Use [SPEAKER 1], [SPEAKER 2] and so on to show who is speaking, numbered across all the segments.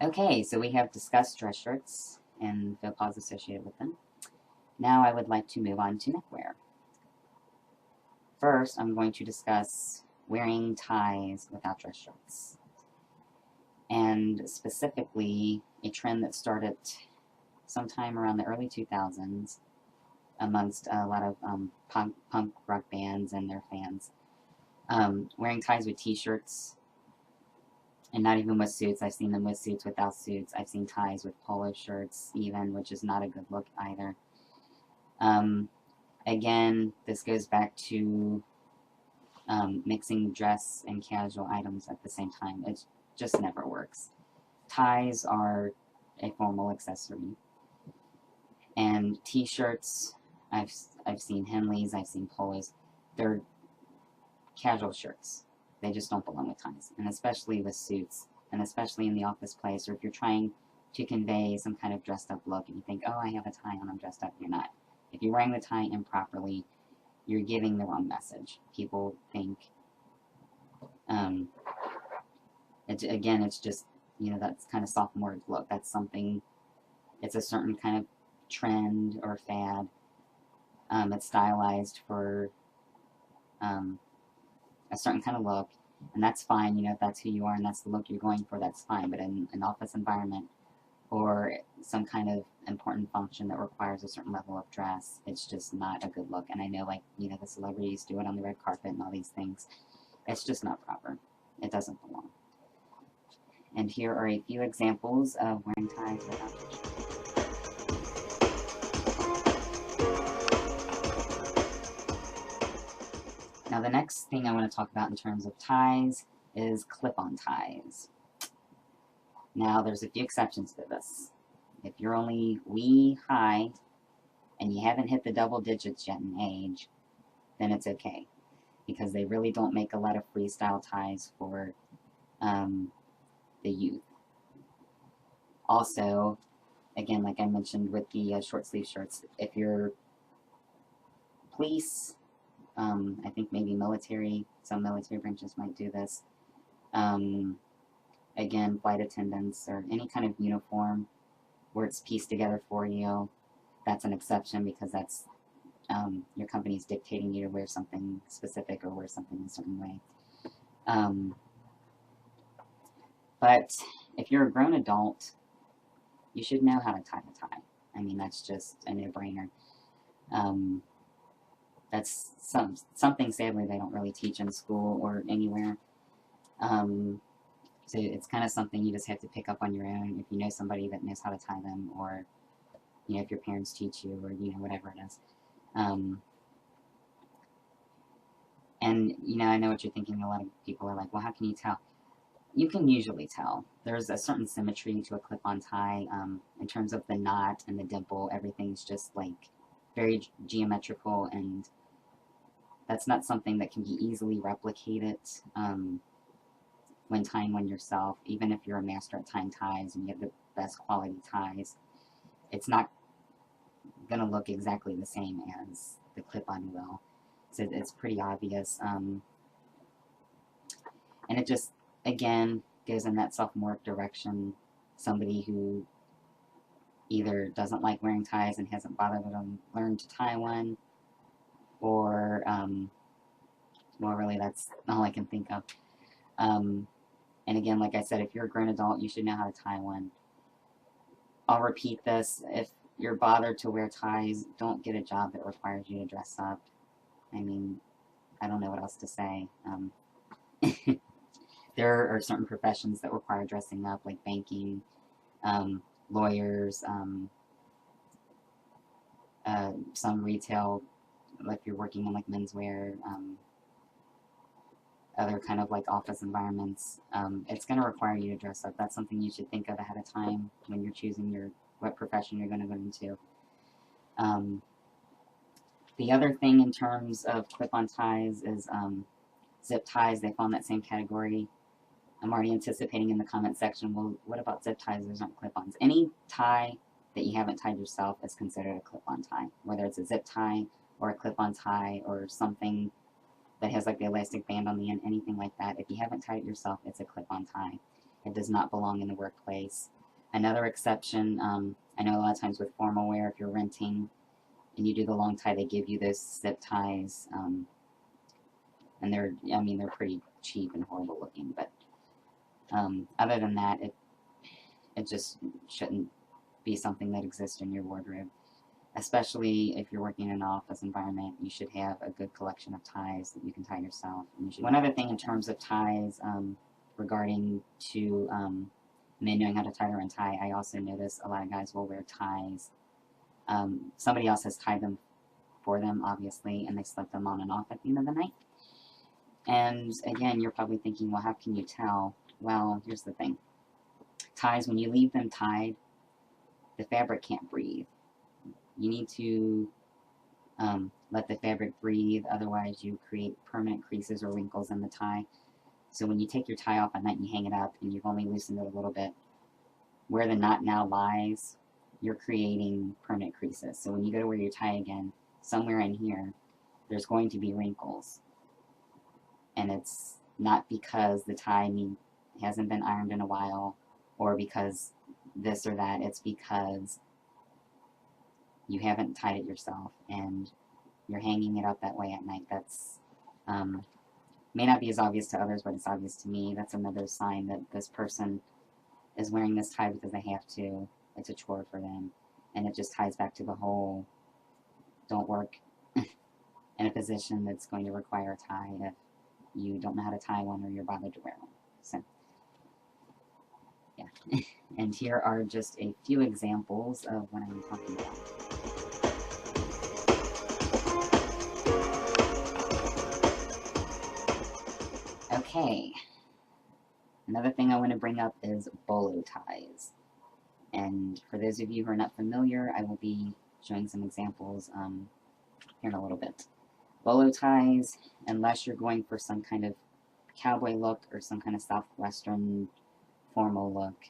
[SPEAKER 1] Okay, so we have discussed dress shirts and faux pas associated with them. Now I would like to move on to neckwear. First, I'm going to discuss wearing ties without dress shirts, and specifically a trend that started sometime around the early 2000s amongst a lot of punk rock bands and their fans. Wearing ties with t-shirts, and not even with suits. I've seen them with suits, without suits. I've seen ties with polo shirts even, which is not a good look either. Again, this goes back to mixing dress and casual items at the same time. It just never works. Ties are a formal accessory. And t-shirts, I've seen Henleys, I've seen polos. They're casual shirts. They just don't belong with ties, and especially with suits, and especially in the office place, or if you're trying to convey some kind of dressed up look and you think, oh, I have a tie on, I'm dressed up, you're not. If you're wearing the tie improperly, you're giving the wrong message. People think, again, it's just, that's kind of sophomore look. That's something, it's a certain kind of trend or fad. It's stylized for a certain kind of look, and that's fine. If that's who you are and that's the look you're going for, that's fine. But in an office environment or some kind of important function that requires a certain level of dress, it's just not a good look. And I know, the celebrities do it on the red carpet and all these things. It's just not proper. It doesn't belong. And here are a few examples of wearing ties without t-shirts. Now, the next thing I want to talk about in terms of ties is clip-on ties. Now, there's a few exceptions to this. If you're only high and you haven't hit the double digits yet in age, then it's okay, because they really don't make a lot of freestyle ties for the youth. Also, again, like I mentioned with the short sleeve shirts, if you're police, I think maybe military, some military branches might do this. Again, flight attendants or any kind of uniform where it's pieced together for you, that's an exception, because that's your company's dictating you to wear something specific or wear something a certain way. But if you're a grown adult, you should know how to tie a tie. I mean, that's just a no-brainer. That's something, sadly, they don't really teach in school or anywhere. So it's kind of something you just have to pick up on your own if you know somebody that knows how to tie them, or if your parents teach you, or whatever it is. And I know what you're thinking. A lot of people are like, well, how can you tell? You can usually tell. There's a certain symmetry to a clip-on tie, in terms of the knot and the dimple. Everything's just very geometrical, and that's not something that can be easily replicated when tying one yourself. Even if you're a master at tying ties and you have the best quality ties, it's not gonna look exactly the same as the clip-on will. So it's pretty obvious, and it just, again, goes in that sophomore direction. Somebody who either doesn't like wearing ties and hasn't bothered to learn to tie one, or well, really, that's all I can think of. And again, like I said, if you're a grown adult, you should know how to tie one. I'll repeat this: if you're bothered to wear ties, don't get a job that requires you to dress up. I mean, I don't know what else to say. There are certain professions that require dressing up, like banking, lawyers, some retail, like if you're working in menswear, other kind of office environments. It's going to require you to dress up. That's something you should think of ahead of time when you're choosing what profession you're going to go into. The other thing in terms of clip-on ties is zip ties. They fall in that same category. I'm already anticipating in the comment section, well, what about zip ties? Those aren't clip-ons. Any tie that you haven't tied yourself is considered a clip-on tie, whether it's a zip tie or a clip-on tie or something that has the elastic band on the end, anything like that. If you haven't tied it yourself, it's a clip-on tie. It does not belong in the workplace. Another exception, I know a lot of times with formal wear, if you're renting and you do the long tie, they give you those zip ties, and they're pretty cheap and horrible looking, but other than that, it just shouldn't be something that exists in your wardrobe. Especially if you're working in an office environment, you should have a good collection of ties that you can tie yourself. One other thing in terms of ties, regarding to men knowing how to tie their own tie, I also notice a lot of guys will wear ties. Somebody else has tied them for them, obviously, and they slip them on and off at the end of the night. And again, you're probably thinking, well, how can you tell? Well, here's the thing. Ties, when you leave them tied, the fabric can't breathe. You need to let the fabric breathe, otherwise you create permanent creases or wrinkles in the tie. So when you take your tie off at night and you hang it up and you've only loosened it a little bit, where the knot now lies, you're creating permanent creases. So when you go to wear your tie again, somewhere in here, there's going to be wrinkles. And it's not because the tie hasn't been ironed in a while, or because this or that. It's because you haven't tied it yourself and you're hanging it up that way at night. That's may not be as obvious to others, but it's obvious to me. That's another sign that this person is wearing this tie because they have to. It's a chore for them. And it just ties back to the whole don't work in a position that's going to require a tie if you don't know how to tie one or you're bothered to wear one. So, yeah. And here are just a few examples of what I'm talking about. Okay, another thing I want to bring up is bolo ties. And for those of you who are not familiar, I will be showing some examples here in a little bit. Bolo ties, unless you're going for some kind of cowboy look or some kind of southwestern formal look,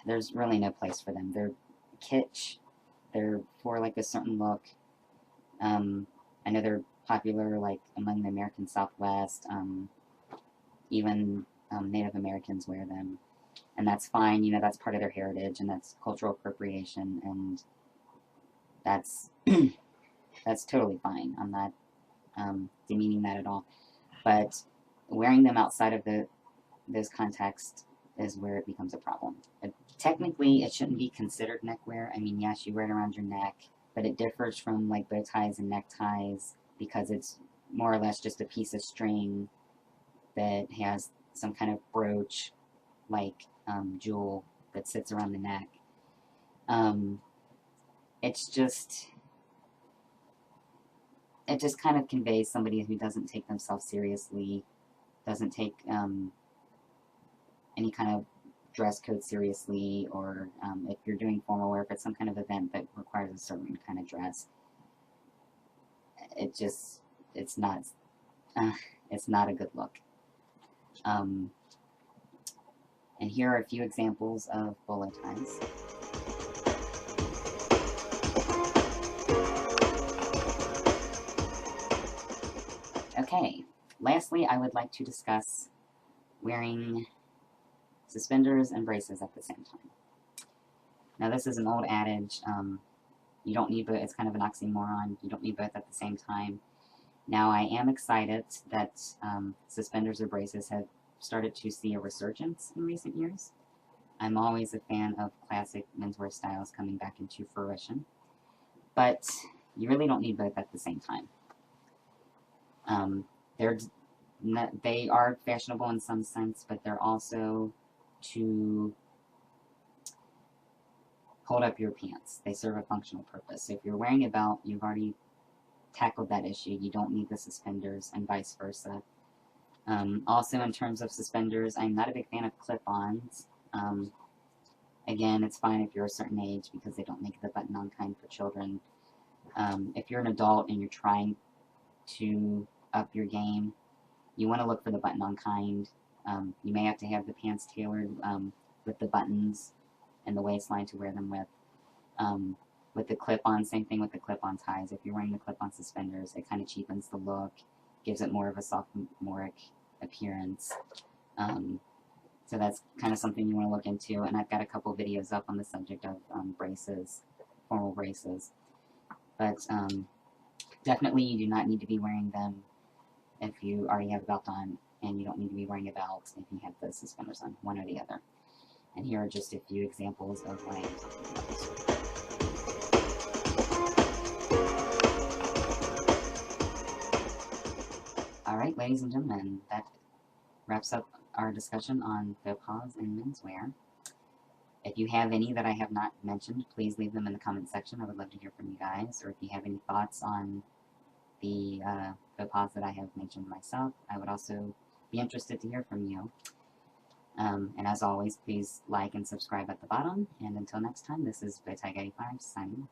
[SPEAKER 1] there's really no place for them. They're kitsch. They're for like a certain look. I know they're popular like among the American Southwest. Even Native Americans wear them, and that's fine. You know, that's part of their heritage, and that's cultural appropriation, and that's that's totally fine. I'm not demeaning that at all. But wearing them outside of those contexts is where it becomes a problem. Technically, it shouldn't be considered neckwear. I mean, yes, you wear it around your neck, but it differs from like bow ties and neckties because it's more or less just a piece of string that has some kind of brooch, like jewel that sits around the neck. It just kind of conveys somebody who doesn't take themselves seriously, doesn't take any kind of dress code seriously, or if you're doing formal wear, if it's some kind of event that requires a certain kind of dress, it's not a good look. And here are a few examples of bolo ties. Okay, lastly, I would like to discuss wearing suspenders and braces at the same time. Now, this is an old adage. You don't need both. It's kind of an oxymoron. You don't need both at the same time. Now, I am excited that suspenders or braces have started to see a resurgence in recent years. I'm always a fan of classic menswear styles coming back into fruition, but you really don't need both at the same time. They are fashionable in some sense, but they're also to hold up your pants. They serve a functional purpose. So if you're wearing a belt, you've already tackled that issue. You don't need the suspenders, and vice versa. Also, in terms of suspenders, I'm not a big fan of clip-ons. Again, it's fine if you're a certain age because they don't make the button-on kind for children. If you're an adult and you're trying to up your game, you want to look for the button-on kind. You may have to have the pants tailored with the buttons and the waistline to wear them with. With the clip-on, same thing with the clip-on ties. If you're wearing the clip-on suspenders, it kind of cheapens the look, gives it more of a sophomoric appearance. It's So that's kind of something you want to look into, and I've got a couple videos up on the subject of braces, formal braces. But definitely you do not need to be wearing them if you already have a belt on, and you don't need to be wearing a belt if you have the suspenders on, one or the other. And here are just a few examples of what I am talking about. Alright, ladies and gentlemen, that wraps up our discussion on faux pas and menswear. If you have any that I have not mentioned, please leave them in the comment section. I would love to hear from you guys. Or if you have any thoughts on the faux pas that I have mentioned myself, I would also be interested to hear from you. And as always, please like and subscribe at the bottom. And until next time, this is Tiger85 signing off.